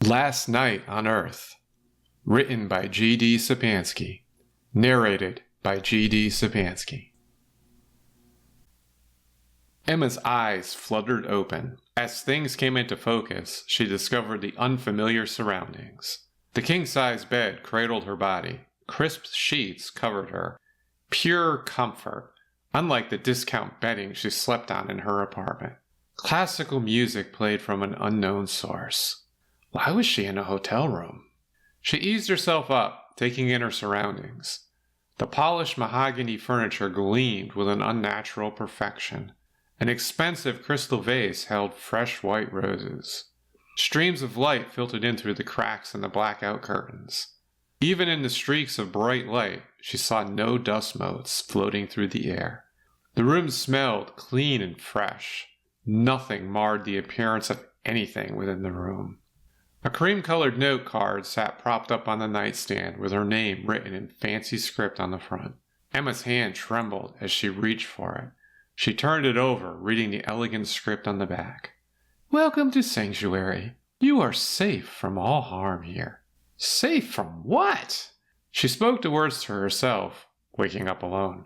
Last Night on Earth. Written by G.D. Sapansky. Narrated by G.D. Sapansky. Emma's eyes fluttered open. As things came into focus, she discovered the unfamiliar surroundings. The king-size bed cradled her body. Crisp sheets covered her. Pure comfort, unlike the discount bedding she slept on in her apartment. Classical music played from an unknown source. Why was she in a hotel room? She eased herself up, taking in her surroundings. The polished mahogany furniture gleamed with an unnatural perfection. An expensive crystal vase held fresh white roses. Streams of light filtered in through the cracks in the blackout curtains. Even in the streaks of bright light, she saw no dust motes floating through the air. The room smelled clean and fresh. Nothing marred the appearance of anything within the room. A cream-colored note card sat propped up on the nightstand with her name written in fancy script on the front. Emma's hand trembled as she reached for it. She turned it over, reading the elegant script on the back. Welcome to Sanctuary. You are safe from all harm here. Safe from what? She spoke the words to herself, waking up alone.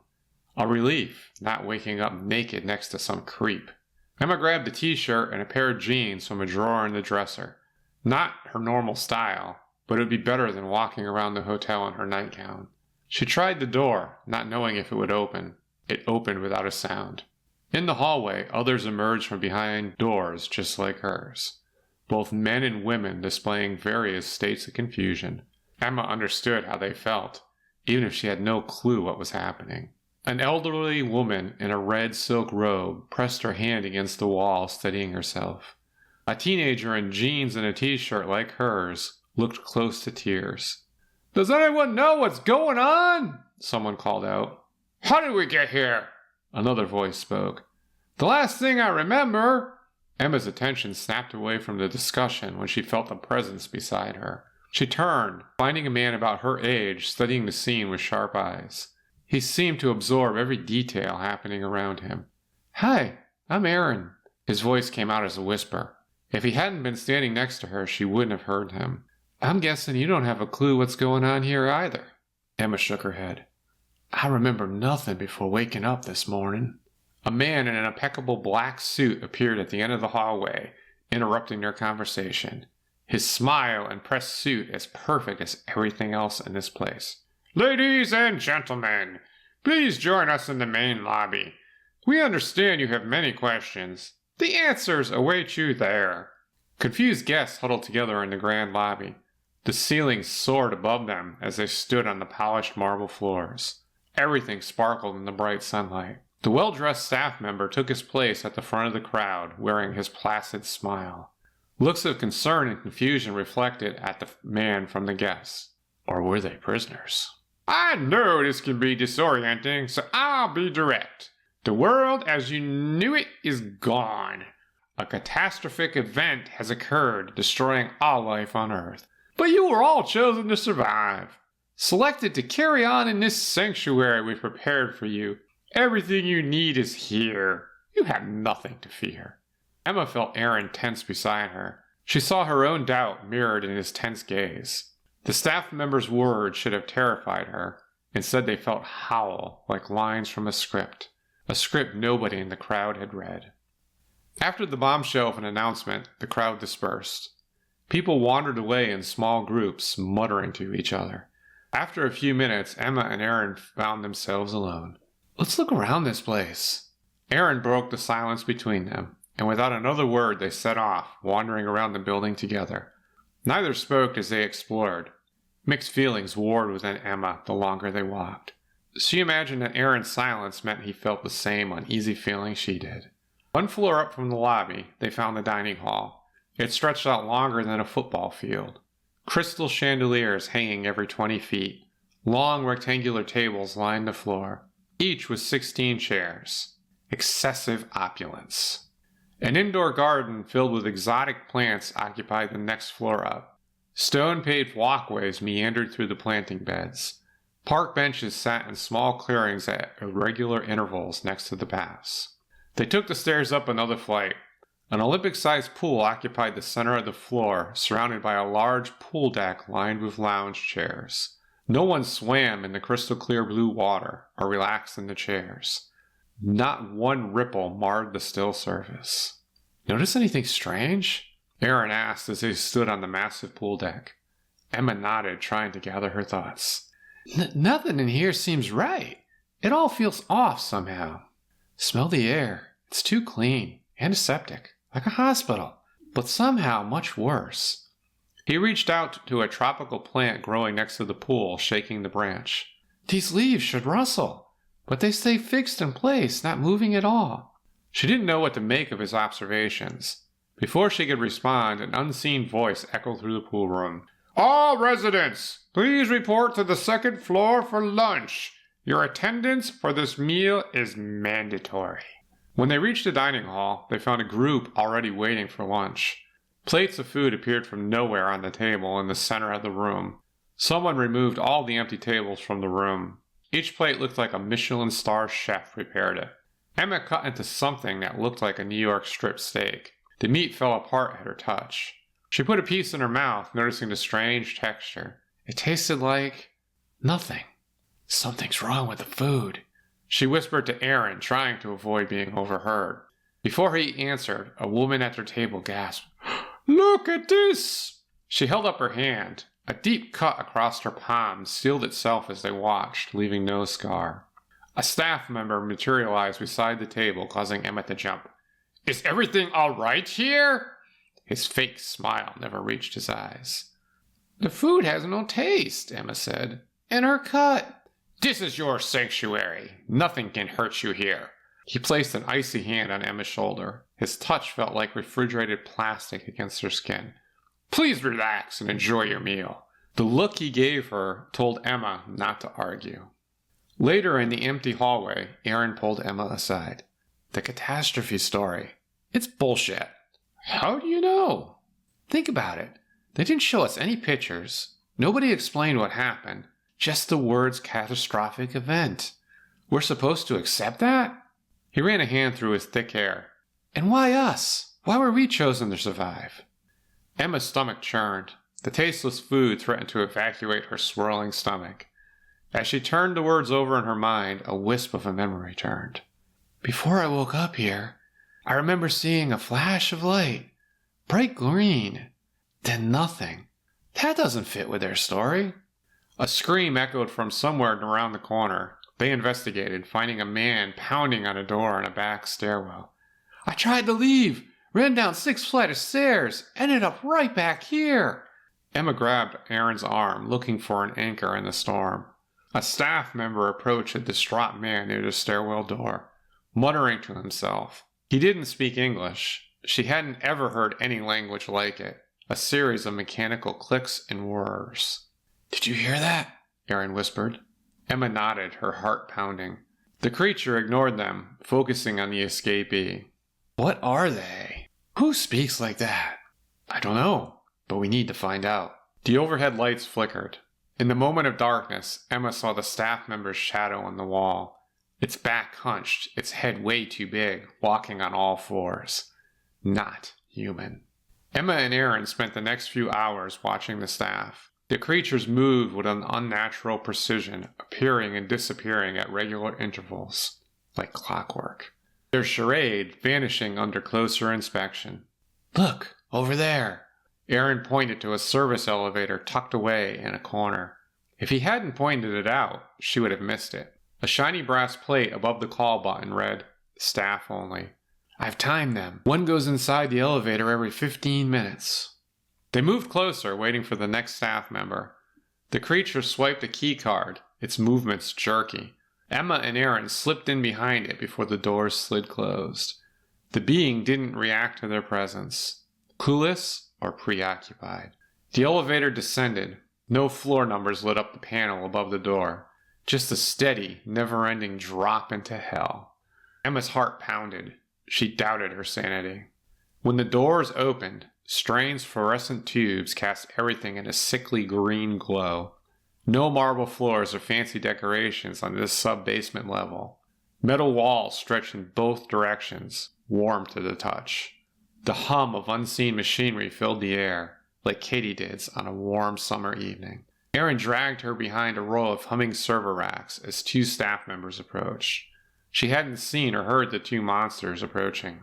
A relief, not waking up naked next to some creep. Emma grabbed a t-shirt and a pair of jeans from a drawer in the dresser. Not her normal style, but it would be better than walking around the hotel in her nightgown. She tried the door, not knowing if it would open. It opened without a sound. In the hallway, others emerged from behind doors just like hers. Both men and women displaying various states of confusion. Emma understood how they felt, even if she had no clue what was happening. An elderly woman in a red silk robe pressed her hand against the wall, steadying herself. A teenager in jeans and a t-shirt like hers looked close to tears. Does anyone know what's going on? Someone called out. How did we get here? Another voice spoke. The last thing I remember... Emma's attention snapped away from the discussion when she felt a presence beside her. She turned, finding a man about her age studying the scene with sharp eyes. He seemed to absorb every detail happening around him. Hi, I'm Aaron. His voice came out as a whisper. If he hadn't been standing next to her, she wouldn't have heard him. I'm guessing you don't have a clue what's going on here either. Emma shook her head. I remember nothing before waking up this morning. A man in an impeccable black suit appeared at the end of the hallway, interrupting their conversation. His smile and pressed suit as perfect as everything else in this place. Ladies and gentlemen, please join us in the main lobby. We understand you have many questions. The answers await you there. Confused guests huddled together in the grand lobby. The ceiling soared above them as they stood on the polished marble floors. Everything sparkled in the bright sunlight. The well-dressed staff member took his place at the front of the crowd, wearing his placid smile. Looks of concern and confusion reflected at the man from the guests. Or were they prisoners? I know this can be disorienting, so I'll be direct. The world as you knew it is gone. A catastrophic event has occurred, destroying all life on Earth. But you were all chosen to survive. Selected to carry on in this sanctuary we prepared for you. Everything you need is here. You have nothing to fear. Emma felt Aaron tense beside her. She saw her own doubt mirrored in his tense gaze. The staff member's words should have terrified her. Instead, they felt hollow, like lines from a script nobody in the crowd had read. After the bombshell of an announcement, the crowd dispersed. People wandered away in small groups, muttering to each other. After a few minutes, Emma and Aaron found themselves alone. Let's look around this place. Aaron broke the silence between them, and without another word they set off, wandering around the building together. Neither spoke as they explored. Mixed feelings warred within Emma the longer they walked. She imagined that Aaron's silence meant he felt the same uneasy feeling she did. One floor up from the lobby, they found the dining hall. It stretched out longer than a football field. Crystal chandeliers hanging every 20 feet. Long rectangular tables lined the floor, each with 16 chairs. Excessive opulence. An indoor garden filled with exotic plants occupied the next floor up. Stone-paved walkways meandered through the planting beds. Park benches sat in small clearings at irregular intervals next to the paths. They took the stairs up another flight. An Olympic-sized pool occupied the center of the floor, surrounded by a large pool deck lined with lounge chairs. No one swam in the crystal-clear blue water or relaxed in the chairs. Not one ripple marred the still surface. "Notice anything strange?" Aaron asked as they stood on the massive pool deck. Emma nodded, trying to gather her thoughts. Nothing in here seems right. It all feels off somehow. Smell the air. It's too clean. Antiseptic. Like a hospital. But somehow much worse." He reached out to a tropical plant growing next to the pool, shaking the branch. "These leaves should rustle, but they stay fixed in place, not moving at all." She didn't know what to make of his observations. Before she could respond, an unseen voice echoed through the pool room. "All residents, please report to the second floor for lunch. Your attendance for this meal is mandatory." When they reached the dining hall, they found a group already waiting for lunch. Plates of food appeared from nowhere on the table in the center of the room. Someone removed all the empty tables from the room. Each plate looked like a Michelin star chef prepared it. Emma cut into something that looked like a New York strip steak. The meat fell apart at her touch. She put a piece in her mouth, noticing the strange texture. It tasted like nothing. "Something's wrong with the food," she whispered to Aaron, trying to avoid being overheard. Before he answered, a woman at their table gasped, "Look at this!" She held up her hand. A deep cut across her palm sealed itself as they watched, leaving no scar. A staff member materialized beside the table, causing Emma to jump. "Is everything all right here?" His fake smile never reached his eyes. "The food has no taste," Emma said. "And her cut." "This is your sanctuary. Nothing can hurt you here." He placed an icy hand on Emma's shoulder. His touch felt like refrigerated plastic against her skin. "Please relax and enjoy your meal." The look he gave her told Emma not to argue. Later in the empty hallway, Aaron pulled Emma aside. "The catastrophe story. It's bullshit." "How do you know?" "Think about it. They didn't show us any pictures. Nobody explained what happened. Just the words catastrophic event. We're supposed to accept that?" He ran a hand through his thick hair. "And why us? Why were we chosen to survive?" Emma's stomach churned. The tasteless food threatened to evacuate her swirling stomach. As she turned the words over in her mind, a wisp of a memory returned. "Before I woke up here, I remember seeing a flash of light. Bright green. Then nothing. That doesn't fit with their story." A scream echoed from somewhere around the corner. They investigated, finding a man pounding on a door in a back stairwell. "I tried to leave, ran down 6 flights of stairs, ended up right back here." Emma grabbed Aaron's arm, looking for an anchor in the storm. A staff member approached a distraught man near the stairwell door, muttering to himself. He didn't speak English. She hadn't ever heard any language like it. A series of mechanical clicks and whirs. "Did you hear that?" Aaron whispered. Emma nodded, her heart pounding. The creature ignored them, focusing on the escapee. "What are they? Who speaks like that?" "I don't know, but we need to find out." The overhead lights flickered. In the moment of darkness, Emma saw the staff member's shadow on the wall. Its back hunched, its head way too big, walking on all fours. Not human. Emma and Aaron spent the next few hours watching the staff. The creatures moved with an unnatural precision, appearing and disappearing at regular intervals, like clockwork. Their charade vanishing under closer inspection. "Look, over there!" Aaron pointed to a service elevator tucked away in a corner. If he hadn't pointed it out, she would have missed it. A shiny brass plate above the call button read, "Staff only." "I've timed them. One goes inside the elevator every 15 minutes. They moved closer, waiting for the next staff member. The creature swiped a key card, its movements jerky. Emma and Aaron slipped in behind it before the doors slid closed. The being didn't react to their presence, clueless or preoccupied. The elevator descended. No floor numbers lit up the panel above the door. Just a steady, never-ending drop into hell. Emma's heart pounded. She doubted her sanity. When the doors opened, strange fluorescent tubes cast everything in a sickly green glow. No marble floors or fancy decorations on this sub-basement level. Metal walls stretched in both directions, warm to the touch. The hum of unseen machinery filled the air, like katydids on a warm summer evening. Aaron dragged her behind a row of humming server racks as two staff members approached. She hadn't seen or heard the two monsters approaching.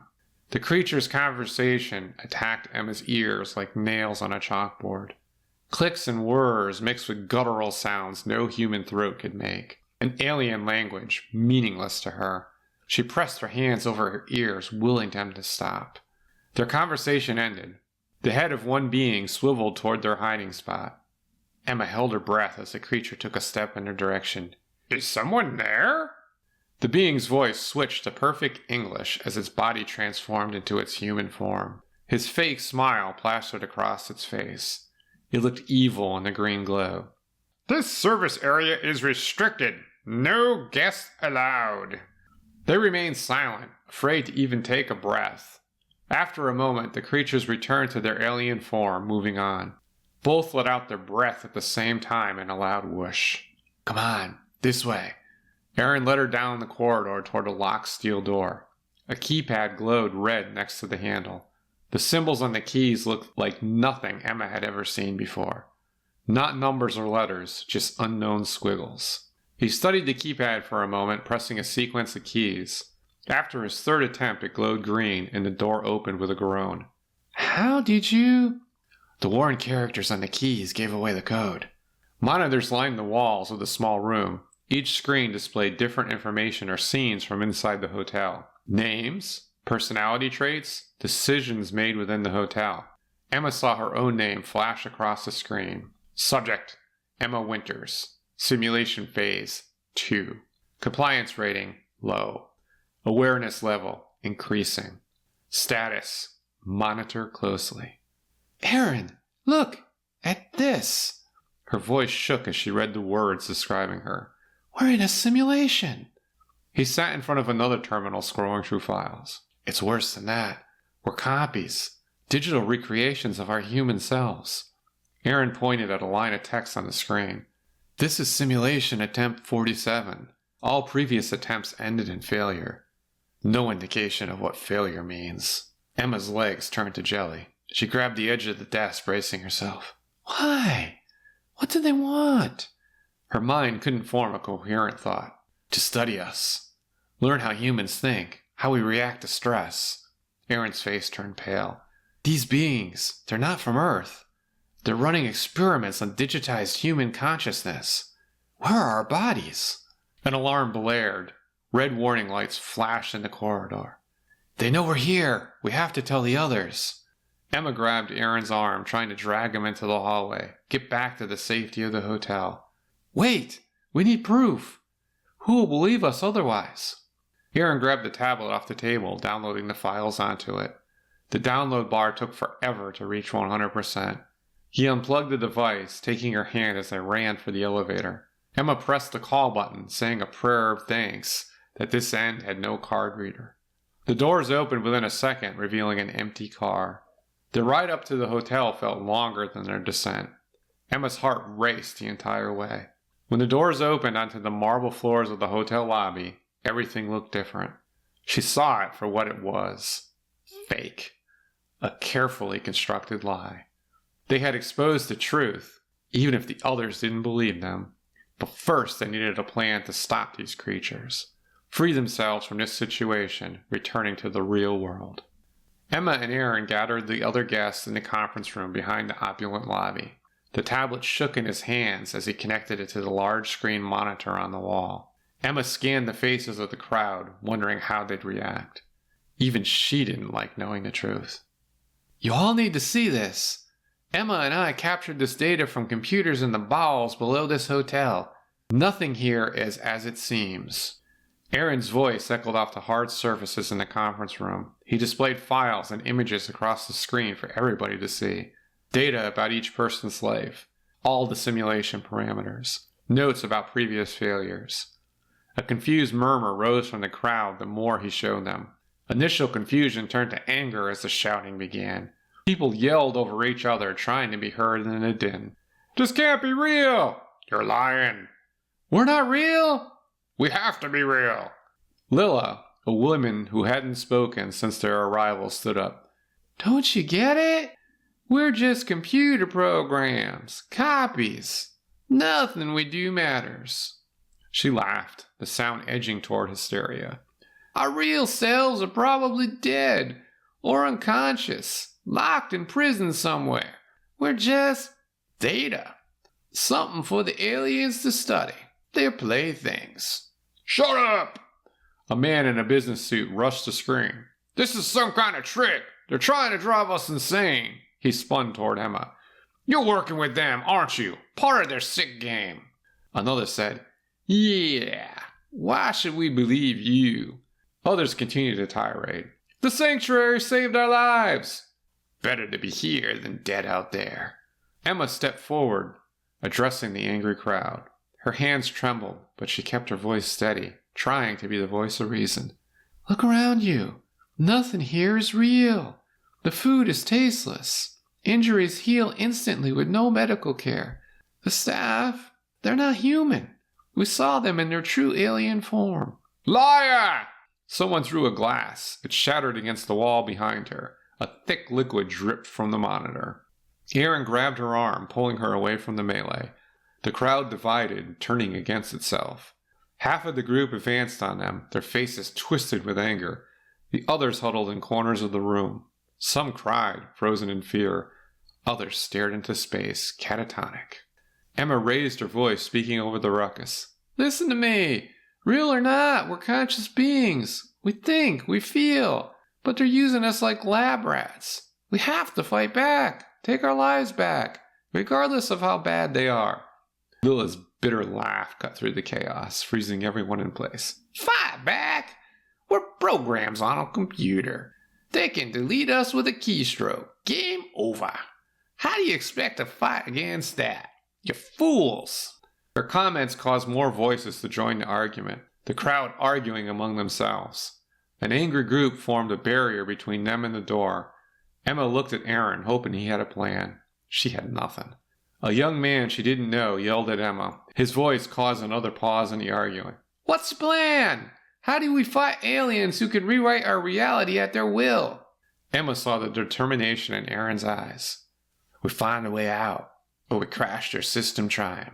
The creature's conversation attacked Emma's ears like nails on a chalkboard. Clicks and whirs mixed with guttural sounds no human throat could make. An alien language, meaningless to her. She pressed her hands over her ears, willing them to stop. Their conversation ended. The head of one being swiveled toward their hiding spot. Emma held her breath as the creature took a step in her direction. "Is someone there?" The being's voice switched to perfect English as its body transformed into its human form. His fake smile plastered across its face. It looked evil in the green glow. "This service area is restricted. No guests allowed." They remained silent, afraid to even take a breath. After a moment, the creatures returned to their alien form, moving on. Both let out their breath at the same time in a loud whoosh. "Come on, this way." Aaron led her down the corridor toward a locked steel door. A keypad glowed red next to the handle. The symbols on the keys looked like nothing Emma had ever seen before. Not numbers or letters, just unknown squiggles. He studied the keypad for a moment, pressing a sequence of keys. After his third attempt, it glowed green, and the door opened with a groan. "How did you—" The worn characters on the keys gave away the code. Monitors lined the walls of the small room. Each screen displayed different information or scenes from inside the hotel. Names, personality traits, decisions made within the hotel. Emma saw her own name flash across the screen. Subject, Emma Winters. Simulation phase, 2. Compliance rating, low. Awareness level, increasing. Status, monitor closely. "Aaron, look at this." Her voice shook as she read the words describing her. "We're in a simulation." He sat in front of another terminal scrolling through files. "It's worse than that. We're copies. Digital recreations of our human selves." Aaron pointed at a line of text on the screen. "This is simulation attempt 47. All previous attempts ended in failure." No indication of what failure means. Emma's legs turned to jelly. She grabbed the edge of the desk, bracing herself. "Why? What do they want?" Her mind couldn't form a coherent thought. "To study us. Learn how humans think, how we react to stress." Aaron's face turned pale. "These beings, they're not from Earth. They're running experiments on digitized human consciousness. Where are our bodies?" An alarm blared. Red warning lights flashed in the corridor. "They know we're here. We have to tell the others." Emma grabbed Aaron's arm, trying to drag him into the hallway, get back to the safety of the hotel. "Wait! We need proof! Who will believe us otherwise?" Aaron grabbed the tablet off the table, downloading the files onto it. The download bar took forever to reach 100%. He unplugged the device, taking her hand as they ran for the elevator. Emma pressed the call button, saying a prayer of thanks that this end had no card reader. The doors opened within a second, revealing an empty car. The ride up to the hotel felt longer than their descent. Emma's heart raced the entire way. When the doors opened onto the marble floors of the hotel lobby, everything looked different. She saw it for what it was. Fake. A carefully constructed lie. They had exposed the truth, even if the others didn't believe them. But first they needed a plan to stop these creatures. Free themselves from this situation, returning to the real world. Emma and Aaron gathered the other guests in the conference room behind the opulent lobby. The tablet shook in his hands as he connected it to the large screen monitor on the wall. Emma scanned the faces of the crowd, wondering how they'd react. Even she didn't like knowing the truth. "You all need to see this. Emma and I captured this data from computers in the bowels below this hotel. Nothing here is as it seems." Aaron's voice echoed off the hard surfaces in the conference room. He displayed files and images across the screen for everybody to see. Data about each person's life. All the simulation parameters. Notes about previous failures. A confused murmur rose from the crowd the more he showed them. Initial confusion turned to anger as the shouting began. People yelled over each other, trying to be heard in a din. "This can't be real!" "You're lying!" "We're not real!" "We have to be real!" Lilla, a woman who hadn't spoken since their arrival, stood up. Don't you get it? We're just computer programs, copies. Nothing we do matters. She laughed, the sound edging toward hysteria. Our real selves are probably dead or unconscious, locked in prison somewhere. We're just data. Something for the aliens to study. They're playthings. Shut up! A man in a business suit rushed to scream. This is some kind of trick. They're trying to drive us insane. He spun toward Emma. You're working with them, aren't you? Part of their sick game. Another said, Yeah, why should we believe you? Others continued to tirade. The sanctuary saved our lives. Better to be here than dead out there. Emma stepped forward, addressing the angry crowd. Her hands trembled, but she kept her voice steady, trying to be the voice of reason. Look around you. Nothing here is real. The food is tasteless. Injuries heal instantly with no medical care. The staff, they're not human. We saw them in their true alien form. Liar! Someone threw a glass. It shattered against the wall behind her. A thick liquid dripped from the monitor. Erin grabbed her arm, pulling her away from the melee. The crowd divided, turning against itself. Half of the group advanced on them, their faces twisted with anger. The others huddled in corners of the room. Some cried, frozen in fear. Others stared into space, catatonic. Emma raised her voice, speaking over the ruckus. Listen to me. Real or not, we're conscious beings. We think, we feel. But they're using us like lab rats. We have to fight back. Take our lives back, regardless of how bad they are. Lilla's bitter laugh cut through the chaos, freezing everyone in place. Fight back? We're programs on a computer. They can delete us with a keystroke. Game over. How do you expect to fight against that? You fools! Her comments caused more voices to join the argument, the crowd arguing among themselves. An angry group formed a barrier between them and the door. Emma looked at Erin, hoping he had a plan. She had nothing. A young man she didn't know yelled at Emma. His voice caused another pause in the arguing. What's the plan? How do we fight aliens who can rewrite our reality at their will? Emma saw the determination in Erin's eyes. We find a way out, or we crash their system trying.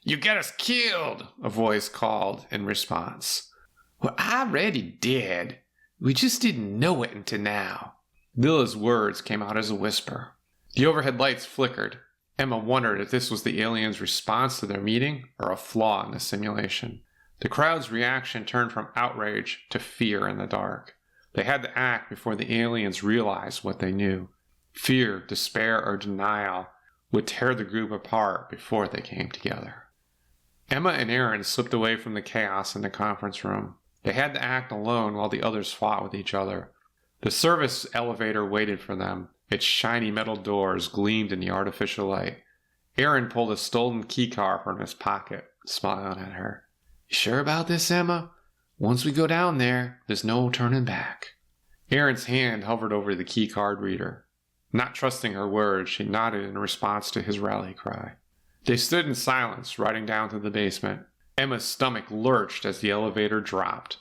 You get us killed, a voice called in response. We're already dead. We just didn't know it until now. Lilla's words came out as a whisper. The overhead lights flickered. Emma wondered if this was the aliens' response to their meeting or a flaw in the simulation. The crowd's reaction turned from outrage to fear in the dark. They had to act before the aliens realized what they knew. Fear, despair, or denial would tear the group apart before they came together. Emma and Erin slipped away from the chaos in the conference room. They had to act alone while the others fought with each other. The service elevator waited for them. Its shiny metal doors gleamed in the artificial light. Erin pulled a stolen keycard from his pocket, smiling at her. You sure about this, Emma? Once we go down there, there's no turning back. Erin's hand hovered over the keycard reader. Not trusting her words, she nodded in response to his rally cry. They stood in silence, riding down to the basement. Emma's stomach lurched as the elevator dropped.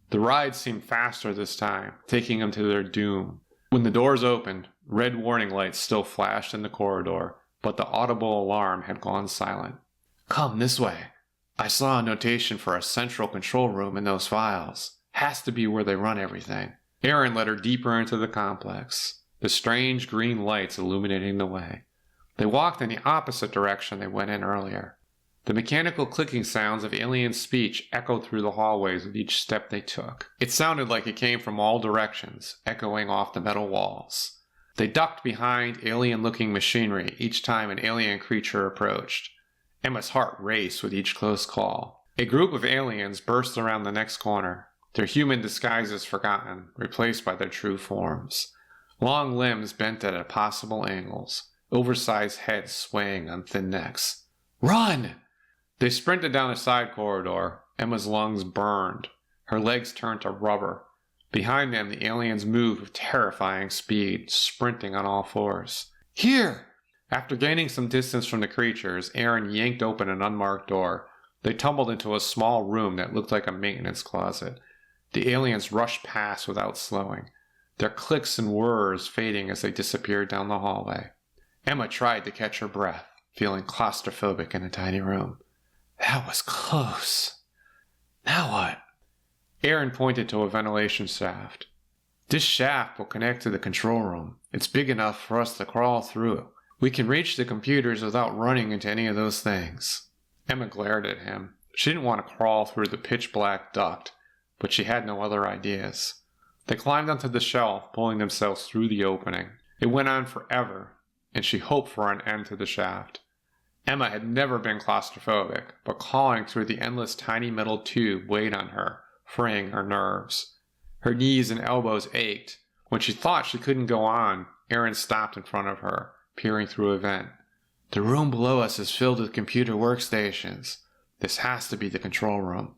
The ride seemed faster this time, taking them to their doom. When the doors opened, red warning lights still flashed in the corridor, but the audible alarm had gone silent. Come this way. I saw a notation for a central control room in those files. Has to be where they run everything. Erin led her deeper into the complex, the strange green lights illuminating the way. They walked in the opposite direction they went in earlier. The mechanical clicking sounds of alien speech echoed through the hallways with each step they took. It sounded like it came from all directions, echoing off the metal walls. They ducked behind alien-looking machinery each time an alien creature approached. Emma's heart raced with each close call. A group of aliens burst around the next corner, their human disguises forgotten, replaced by their true forms. Long limbs bent at impossible angles, oversized heads swaying on thin necks. Run! They sprinted down a side corridor. Emma's lungs burned. Her legs turned to rubber. Behind them, the aliens moved with terrifying speed, sprinting on all fours. Here! After gaining some distance from the creatures, Erin yanked open an unmarked door. They tumbled into a small room that looked like a maintenance closet. The aliens rushed past without slowing. their clicks and whirs fading as they disappeared down the hallway. Emma tried to catch her breath, feeling claustrophobic in a tiny room. That was close. Now what? Aaron pointed to a ventilation shaft. This shaft will connect to the control room. It's big enough for us to crawl through. We can reach the computers without running into any of those things. Emma glared at him. She didn't want to crawl through the pitch-black duct, but she had no other ideas. They climbed onto the shelf, pulling themselves through the opening. It went on forever, and she hoped for an end to the shaft. Emma had never been claustrophobic, but clawing through the endless tiny metal tube weighed on her, fraying her nerves. Her knees and elbows ached. When she thought she couldn't go on, Aaron stopped in front of her, peering through a vent. The room below us is filled with computer workstations. This has to be the control room.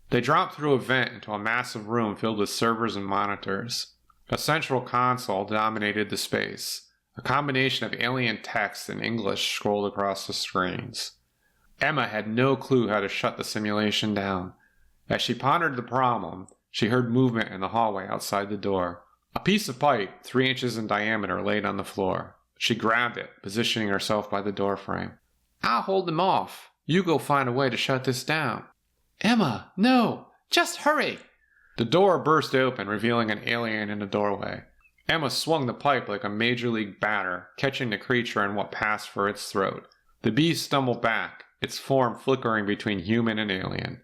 They dropped through a vent into a massive room filled with servers and monitors. A central console dominated the space. A combination of alien text and English scrolled across the screens. Emma had no clue how to shut the simulation down. As she pondered the problem, she heard movement in the hallway outside the door. A piece of pipe, 3 inches in diameter, laid on the floor. She grabbed it, positioning herself by the doorframe. I'll hold them off. You go find a way to shut this down. Emma, no! Just hurry! The door burst open, revealing an alien in the doorway. Emma swung the pipe like a major league batter, catching the creature in what passed for its throat. The beast stumbled back, its form flickering between human and alien.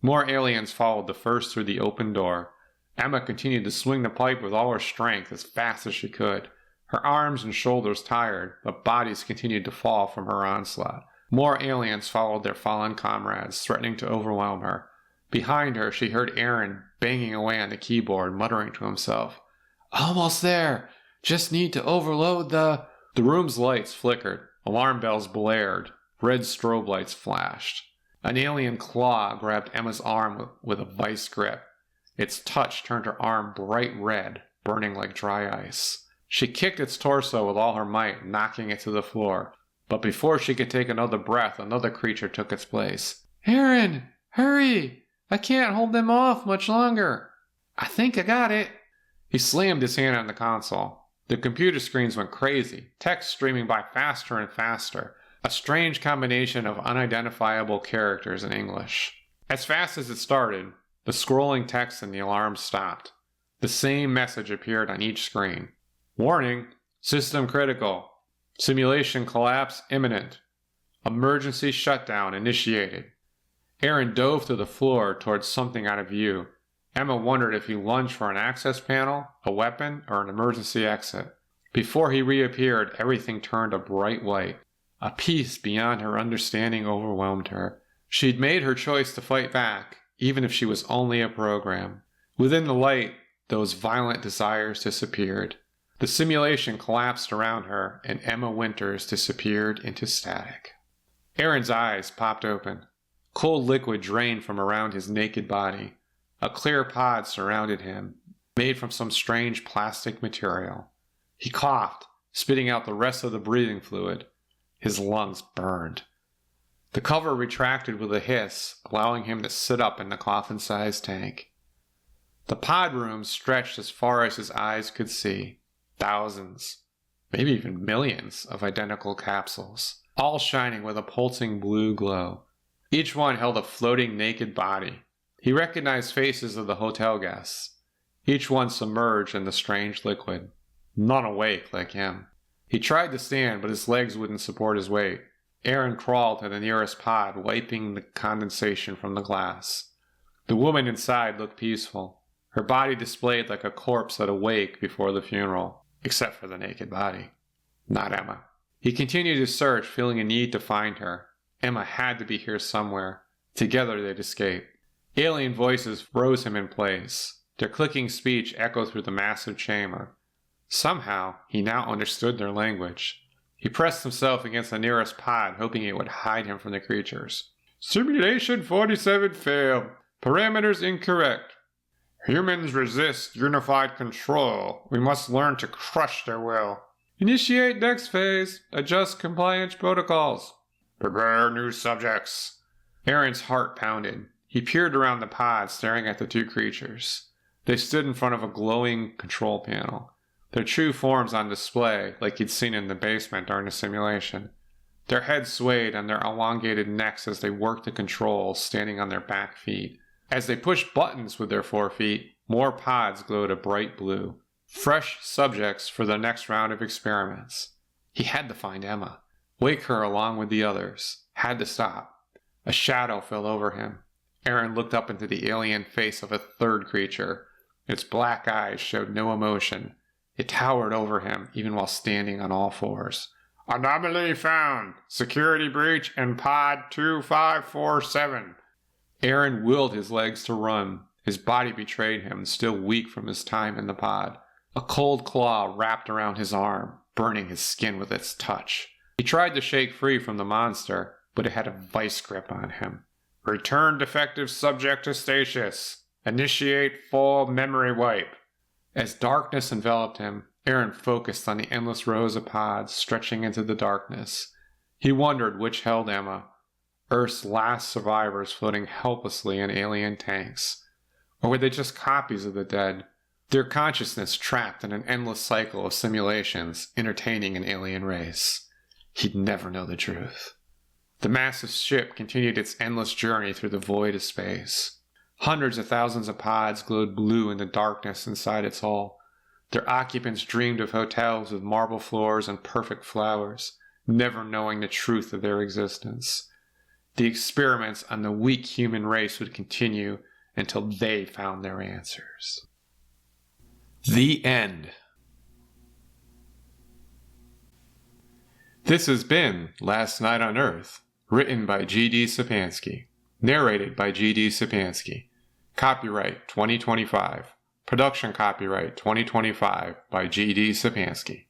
More aliens followed the first through the open door. Emma continued to swing the pipe with all her strength as fast as she could. Her arms and shoulders tired, but bodies continued to fall from her onslaught. More aliens followed their fallen comrades, threatening to overwhelm her. Behind her, she heard Aaron banging away on the keyboard, muttering to himself. Almost there! Just need to overload the... The room's lights flickered. Alarm bells blared. Red strobe lights flashed. An alien claw grabbed Emma's arm with a vice grip. Its touch turned her arm bright red, burning like dry ice. She kicked its torso with all her might, knocking it to the floor. But before she could take another breath, another creature took its place. Aaron, hurry! I can't hold them off much longer. I think I got it. He slammed his hand on the console. The computer screens went crazy, text streaming by faster and faster, a strange combination of unidentifiable characters in English. As fast as it started, the scrolling text and the alarm stopped. The same message appeared on each screen. Warning, system critical. Simulation collapse imminent. Emergency shutdown initiated. Aaron dove to the floor towards something out of view. Emma wondered if he lunged for an access panel, a weapon, or an emergency exit. Before he reappeared, everything turned a bright white. A peace beyond her understanding overwhelmed her. She'd made her choice to fight back, even if she was only a program. Within the light, those violent desires disappeared. The simulation collapsed around her, and Emma Winters disappeared into static. Aaron's eyes popped open. Cold liquid drained from around his naked body. A clear pod surrounded him, made from some strange plastic material. He coughed, spitting out the rest of the breathing fluid. His lungs burned. The cover retracted with a hiss, allowing him to sit up in the coffin-sized tank. The pod room stretched as far as his eyes could see. Thousands, maybe even millions of identical capsules, all shining with a pulsing blue glow. Each one held a floating naked body. He recognized faces of the hotel guests, each one submerged in the strange liquid, none awake like him. He tried to stand, but his legs wouldn't support his weight. Aaron crawled to the nearest pod, wiping the condensation from the glass. The woman inside looked peaceful, her body displayed like a corpse at a wake before the funeral, except for the naked body. Not Emma. He continued his search, feeling a need to find her. Emma had to be here somewhere. Together they'd escape. Alien voices froze him in place. Their clicking speech echoed through the massive chamber. Somehow, he now understood their language. He pressed himself against the nearest pod, hoping it would hide him from the creatures. Simulation 47 failed. Parameters incorrect. Humans resist unified control. We must learn to crush their will. Initiate next phase. Adjust compliance protocols. Prepare new subjects. Aaron's heart pounded. He peered around the pod, staring at the two creatures. They stood in front of a glowing control panel, their true forms on display like you'd seen in the basement during the simulation. Their heads swayed on their elongated necks as they worked the controls, standing on their back feet. As they pushed buttons with their forefeet, more pods glowed a bright blue. Fresh subjects for the next round of experiments. He had to find Emma. Wake her along with the others. Had to stop. A shadow fell over him. Aaron looked up into the alien face of a third creature. Its black eyes showed no emotion. It towered over him, even while standing on all fours. "Anomaly found. Security breach in pod 2547. Aaron willed his legs to run. His body betrayed him, still weak from his time in the pod. A cold claw wrapped around his arm, burning his skin with its touch. He tried to shake free from the monster, but it had a vice grip on him. "Return defective subject to stasis. Initiate full memory wipe." As darkness enveloped him, Aaron focused on the endless rows of pods stretching into the darkness. He wondered which held Emma, Earth's last survivors floating helplessly in alien tanks. Or were they just copies of the dead, their consciousness trapped in an endless cycle of simulations entertaining an alien race? He'd never know the truth. The massive ship continued its endless journey through the void of space. Hundreds of thousands of pods glowed blue in the darkness inside its hull. Their occupants dreamed of hotels with marble floors and perfect flowers, never knowing the truth of their existence. The experiments on the weak human race would continue until they found their answers. The end. This has been Last Night on Earth, written by G.D. Sapansky, narrated by G.D. Sapansky. Copyright 2025. Production copyright 2025 by G.D. Sapansky.